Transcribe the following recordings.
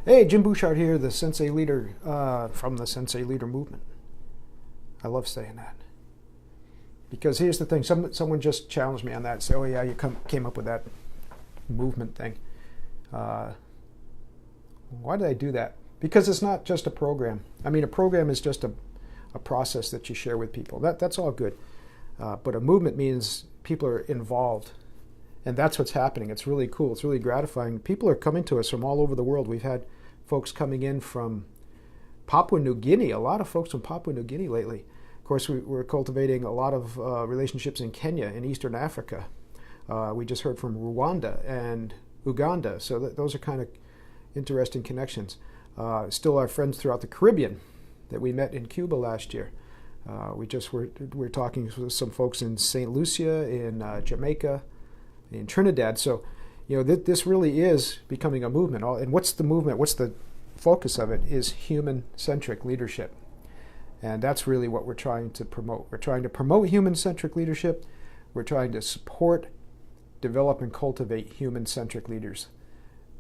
Hey, Jim Bouchard here, the Sensei Leader from the Sensei Leader Movement. I love saying that. Because here's the thing, someone just challenged me on that. Say, oh yeah, you came up with that movement thing. Why did I do that? Because it's not just a program. I mean, a program is just a process that you share with people. That's all good. But a movement means people are involved. And that's what's happening. It's really cool. It's really gratifying. People are coming to us from all over the world. We've had folks coming in from Papua New Guinea, a lot of folks from Papua New Guinea lately. Of course, we're cultivating a lot of relationships in Kenya and Eastern Africa. We just heard from Rwanda and Uganda. So those are kind of interesting connections. Still our friends throughout the Caribbean that we met in Cuba last year. We're talking with some folks in St. Lucia, in Jamaica, in Trinidad. So, you know, this really is becoming a movement. And what's the movement? What's the focus of it? Is human-centric leadership. And that's really what we're trying to promote. We're trying to promote human-centric leadership. We're trying to support, develop, and cultivate human-centric leaders,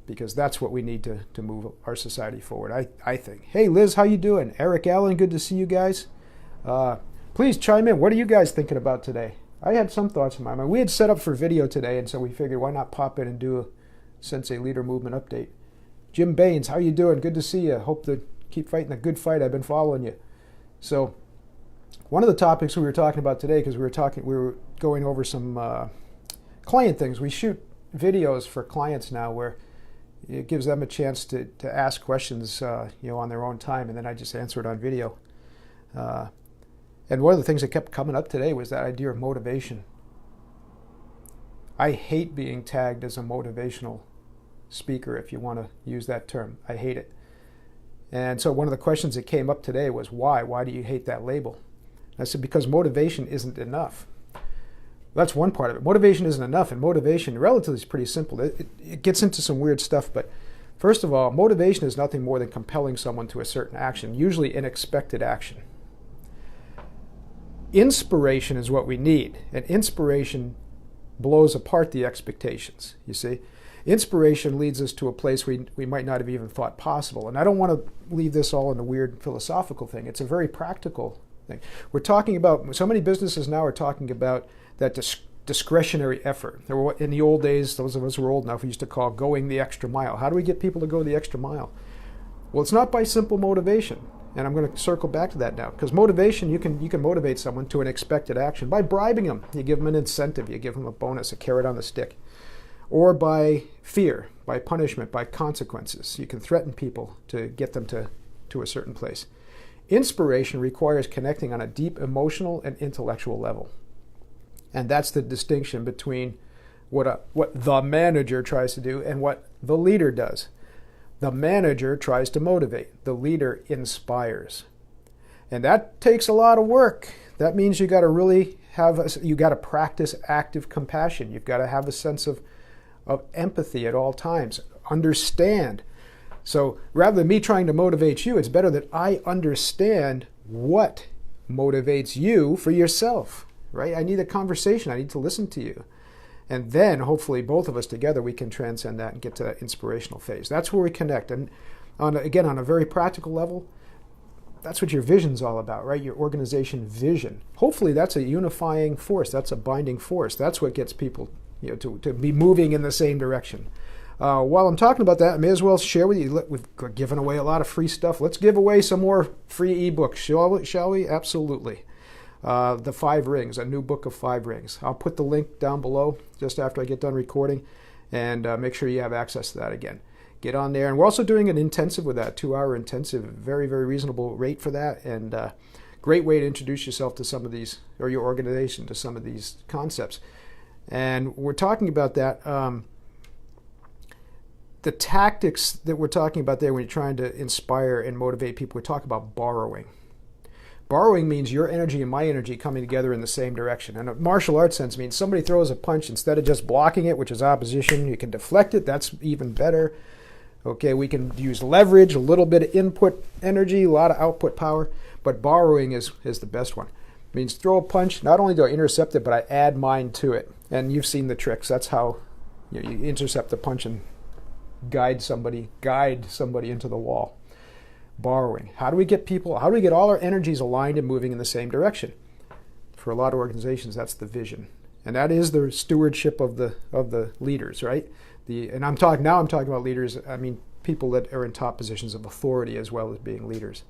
because that's what we need to move our society forward, I think. Hey, Liz, how you doing? Eric Allen, good to see you guys. Please chime in. What are you guys thinking about today? I had some thoughts in my mind. We had set up for video today, and so we figured why not pop in and do a Sensei Leader Movement update. Jim Baines, how you doing? Good to see you. Hope to keep fighting the good fight. I've been following you. So one of the topics we were talking about today, because we were going over some client things. We shoot videos for clients now where it gives them a chance to ask questions on their own time, and then I just answer it on video. And one of the things that kept coming up today was that idea of motivation. I hate being tagged as a motivational speaker, if you want to use that term. I hate it. And so one of the questions that came up today was, why? Why do you hate that label? And I said, because motivation isn't enough. That's one part of it. Motivation isn't enough, and motivation relatively is pretty simple. It gets into some weird stuff, but first of all, motivation is nothing more than compelling someone to a certain action, usually an expected action. Inspiration is what we need, and inspiration blows apart the expectations, you see. Inspiration leads us to a place we might not have even thought possible. And I don't want to leave this all in a weird philosophical thing. It's a very practical thing. We're talking about, so many businesses now are talking about that discretionary effort. There were, in the old days, those of us who are old enough, we used to call going the extra mile. How do we get people to go the extra mile? Well, it's not by simple motivation. And I'm going to circle back to that now, because motivation, you can motivate someone to an expected action by bribing them. You give them an incentive, you give them a bonus, a carrot on the stick. Or by fear, by punishment, by consequences. You can threaten people to get them to a certain place. Inspiration requires connecting on a deep emotional and intellectual level. And that's the distinction between what the manager tries to do and what the leader does. The manager tries to motivate. The leader inspires. And that takes a lot of work. That means you got to really you got to practice active compassion. You've got to have a sense of empathy at all times. Understand. So rather than me trying to motivate you, it's better that I understand what motivates you for yourself, right? I need a conversation. I need to listen to you. And then, hopefully, both of us together, we can transcend that and get to that inspirational phase. That's where we connect. And again, on a very practical level, that's what your vision's all about, right? Your organization vision. Hopefully, that's a unifying force. That's a binding force. That's what gets people, to be moving in the same direction. While I'm talking about that, I may as well share with you. We've given away a lot of free stuff. Let's give away some more free ebooks, shall we? Absolutely. The 5 Rings, a new book of 5 Rings. I'll put the link down below just after I get done recording, and make sure you have access to that again. Get on there. And we're also doing an intensive with that, 2-hour intensive, very, very reasonable rate for that, and great way to introduce yourself to some of these, or your organization to some of these concepts. And we're talking about that. The tactics that we're talking about there when you're trying to inspire and motivate people, we talk about borrowing. Borrowing means your energy and my energy coming together in the same direction. And a martial arts sense means somebody throws a punch, instead of just blocking it, which is opposition, you can deflect it. That's even better. Okay, we can use leverage, a little bit of input energy, a lot of output power, but borrowing is the best one. It means throw a punch, not only do I intercept it, but I add mine to it. And you've seen the tricks. That's how you intercept the punch and guide somebody into the wall. Borrowing. How do we get all our energies aligned and moving in the same direction? For a lot of organizations, that's the vision. And that is the stewardship of the leaders, right? And I'm talking about leaders, I mean people that are in top positions of authority as well as being leaders.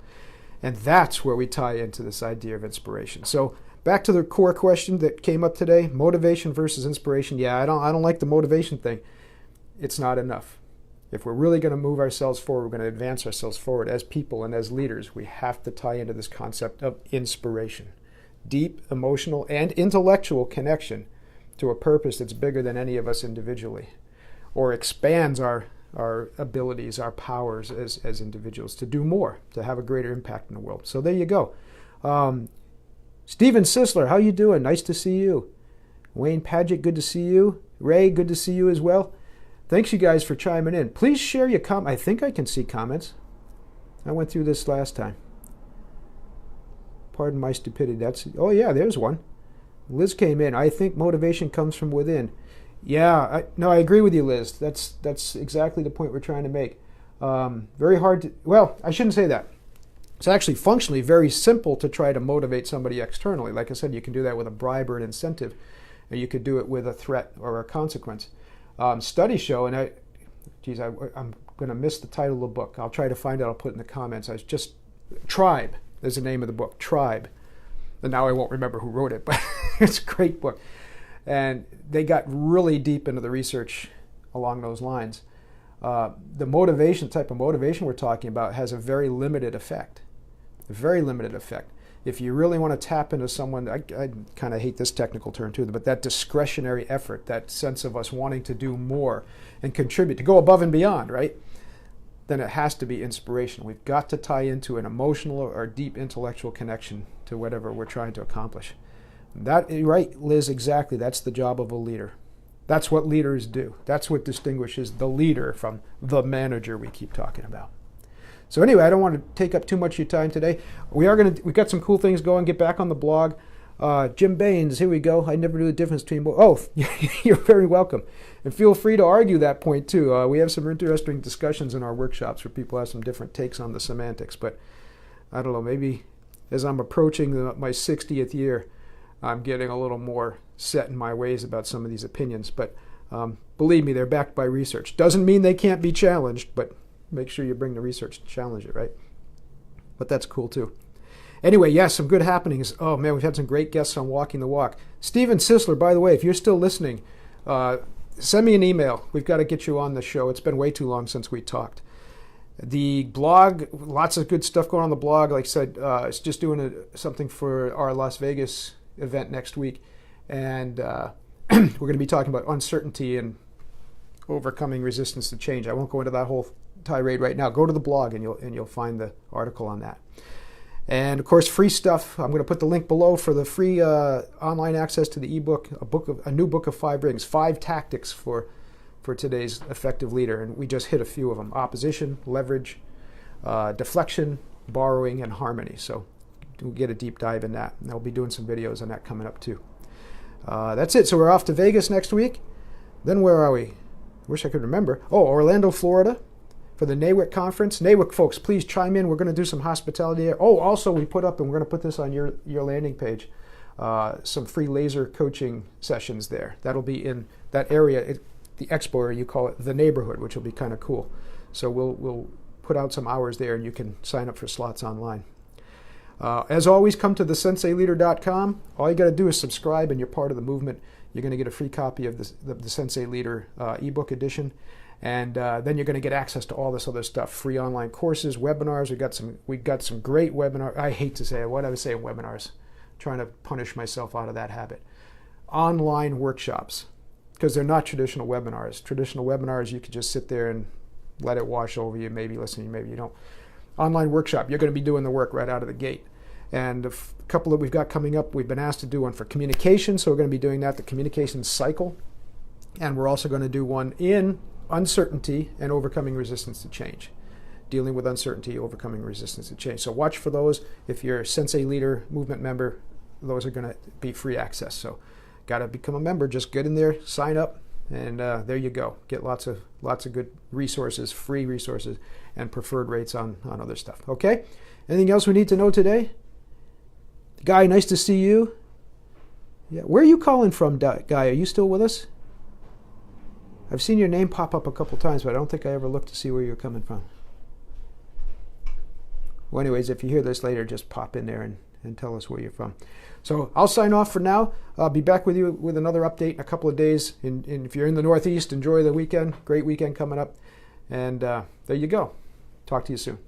And that's where we tie into this idea of inspiration. So back to the core question that came up today, motivation versus inspiration. Yeah, I don't like the motivation thing. It's not enough. If we're really going to move ourselves forward, we're going to advance ourselves forward as people and as leaders, we have to tie into this concept of inspiration. Deep emotional and intellectual connection to a purpose that's bigger than any of us individually, or expands our abilities, our powers as individuals to do more, to have a greater impact in the world. So there you go. Stephen Sisler, how you doing? Nice to see you. Wayne Padgett, good to see you. Ray, good to see you as well. Thanks you guys for chiming in. Please share your I think I can see comments. I went through this last time. Pardon my stupidity. Oh yeah, there's one. Liz came in. I think motivation comes from within. Yeah, I agree with you, Liz. That's exactly the point we're trying to make. Very hard to, well, I shouldn't say that. It's actually functionally very simple to try to motivate somebody externally. Like I said, you can do that with a bribe or an incentive, and you could do it with a threat or a consequence. Studies show, and I'm going to miss the title of the book. I'll try to find it. I'll put it in the comments. Tribe is the name of the book, Tribe. And now I won't remember who wrote it, but it's a great book. And they got really deep into the research along those lines. The type of motivation we're talking about has a very limited effect. A very limited effect. If you really want to tap into someone, I kind of hate this technical term too, but that discretionary effort, that sense of us wanting to do more and contribute, to go above and beyond, right? Then it has to be inspiration. We've got to tie into an emotional or deep intellectual connection to whatever we're trying to accomplish. Right, Liz, exactly. That's the job of a leader. That's what leaders do. That's what distinguishes the leader from the manager we keep talking about. So anyway, I don't want to take up too much of your time today. We've got some cool things going. Get back on the blog. Jim Baines, here we go. I never knew the difference between both. Oh, you're very welcome. And feel free to argue that point too. We have some interesting discussions in our workshops where people have some different takes on the semantics. But I don't know, maybe as I'm approaching my 60th year, I'm getting a little more set in my ways about some of these opinions. But believe me, they're backed by research. Doesn't mean they can't be challenged, but make sure you bring the research to challenge it, right? But that's cool too. Anyway, yes, some good happenings. Oh man, we've had some great guests on Walking the Walk. Stephen Sisler, by the way, if you're still listening, send me an email. We've got to get you on the show. It's been way too long since we talked. The blog, lots of good stuff going on the blog. Like I said, it's just doing something for our Las Vegas event next week. And we're going to be talking about uncertainty and overcoming resistance to change. I won't go into that whole tirade right now. Go to the blog and you'll find the article on that. And of course, free stuff. I'm going to put the link below for the free online access to the ebook, a new book of 5 rings, 5 tactics for today's effective leader. And we just hit a few of them: opposition, leverage, deflection, borrowing, and harmony. So we'll get a deep dive in that. And I'll be doing some videos on that coming up too. That's it. So we're off to Vegas next week. Then where are we? Wish I could remember. Oh, Orlando, Florida, for the NAWIC conference. NAWIC folks, please chime in. We're going to do some hospitality there. Oh, also we put up, and we're going to put this on your landing page, some free laser coaching sessions there. That'll be in that area, the expo area, you call it the neighborhood, which will be kind of cool. So we'll put out some hours there, and you can sign up for slots online. As always, come to thesenseileader.com. All you got to do is subscribe, and you're part of the movement. You're going to get a free copy of the Sensei Leader ebook edition, and then you're going to get access to all this other stuff: free online courses, webinars. We got some great webinars. I hate to say it. What I would say webinars. I'm trying to punish myself out of that habit. Online workshops, because they're not traditional webinars. Traditional webinars, you could just sit there and let it wash over you. Maybe listen, maybe you don't. Online workshop, you're going to be doing the work right out of the gate. And a couple that we've got coming up, we've been asked to do one for communication, so we're going to be doing that, the communication cycle. And we're also going to do one in uncertainty and overcoming resistance to change. Dealing with uncertainty, overcoming resistance to change. So watch for those. If you're a Sensei Leader Movement member, those are going to be free access. So got to become a member. Just get in there, sign up, And there you go. Get lots of good resources, free resources, and preferred rates on other stuff. Okay? Anything else we need to know today? Guy, nice to see you. Yeah, where are you calling from, Guy? Are you still with us? I've seen your name pop up a couple times, but I don't think I ever looked to see where you're coming from. Well, anyways, if you hear this later, just pop in there and tell us where you're from. So I'll sign off for now. I'll be back with you with another update in a couple of days. And if you're in the Northeast, enjoy the weekend. Great weekend coming up. And there you go. Talk to you soon.